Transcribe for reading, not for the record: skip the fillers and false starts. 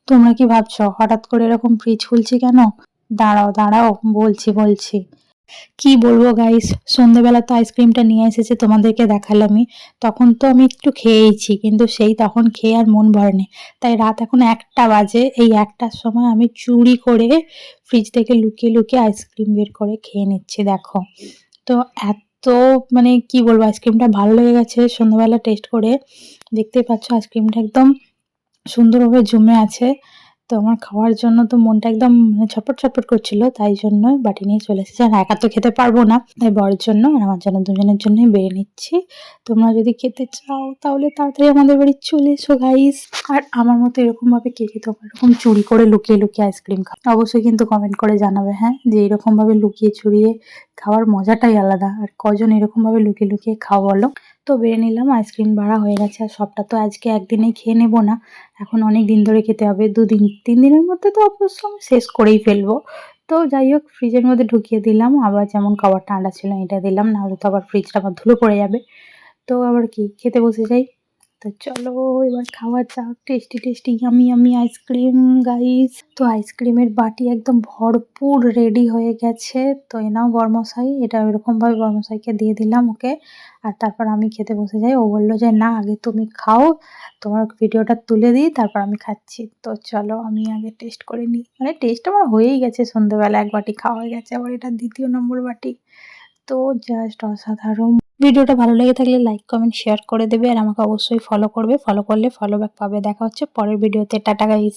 তোমরা কি ভাবছো হঠাৎ করে এরকম ফ্রিজ খুলছি কেন? দাঁড়াও দাঁড়াও, বলছি বলছি। কি বলবো গাইস, সন্ধ্যেবেলা তো আইসক্রিমটা নিয়ে এসেছে, তোমাদেরকে দেখালামই। তখন তো আমি একটু খেয়েইছি, কিন্তু সেই তখন খেয়ে আর মন ভরেনি। তাই রাত এখন ১টা বাজে, এই ১টার সময় আমি চুরি করে ফ্রিজ থেকে লুকিয়ে লুকিয়ে আইসক্রিম বের করে খেয়ে নিচ্ছি দেখো। তো এত মানে কি বলবো, আইসক্রিমটা ভালো লেগে গেছে সন্ধ্যাবেলা টেস্ট করে। দেখতেই পাচ্ছ আইসক্রিমটা একদম সুন্দরভাবে জমে আছে। তো আমার খাওয়ার জন্য তো মনটা একদম মানে ছটফট, ছটফট করছিল। তাই জন্য বাটি নিয়ে চলে এসেছি। আর একা তো খেতে পারবো না। তাই বরের জন্য আর আমার জন্য, দুজনের জন্যই বেড়ে নিচ্ছি। তোমরা যদি খেতে চাও তাহলে তাড়াতাড়ি আমাদের বাড়ি চলে এসো গাইস। আর আমার মতো এরকমভাবে কে কে তোমরা এরকম চুরি করে লুকিয়ে লুকিয়ে আইসক্রিম খাও? অবশ্যই কিন্তু কমেন্ট করে জানাবে, হ্যাঁ? যে এরকমভাবে লুকিয়ে চুরিয়ে খাওয়ার মজাটাই আলাদা। আর কজন এরকমভাবে লুকিয়ে লুকিয়ে খাও বলো? তো বেড়ে নিলাম, আইসক্রিম বাড়া হয়ে গেছে। আর সবটা তো আজকে একদিনেই খেয়ে নেব না। এখন অনেক দিন ধরে খেতে হবে। ২ দিন ৩ দিনের মধ্যে তো অবশ্য আমি শেষ করেই ফেলবো। তো যাই হোক ফ্রিজের মধ্যে ঢুকিয়ে দিলাম। আবার যেমন কভারটা আঁটা ছিল এটা দিলাম। নাহলে তো আবার ফ্রিজটা আবার ধুলো পড়ে যাবে। তো আবার কি খেতে বসে যাই। তো চলো এবার খাওয়া যাক। Tasty tasty yummy yummy ice cream guys. তো আইসক্রিমের বাটি একদম ভরপুর রেডি হয়ে গেছে। তো এ নাও বরমশাই। এটা এরকমভাবে বরমশাইকে দিয়ে দিলাম ওকে। আর তারপর আমি খেতে বসে যাই। ও বলল যে, "না আগে তুমি খাও। তোমার ভিডিওটা তুলে দিই তারপর আমি খাচ্ছি।" তো চলো আমি আগে টেস্ট করে নিই। মানে টেস্ট আমার হয়েই গেছে, সন্ধ্যেবেলা ১ বাটি খাওয়া হয়ে গেছে। আবার এটা ২য় নম্বর বাটি। তো জাস্ট অসাধারণ। ভিডিওটা ভালো লেগে থাকলে লাইক, কমেন্ট, শেয়ার করে দেবে। আর আমাকে অবশ্যই ফলো করবে। ফলো করলে ফলো ব্যাক পাবে। দেখা হচ্ছে পরের ভিডিওতে। Tata guys.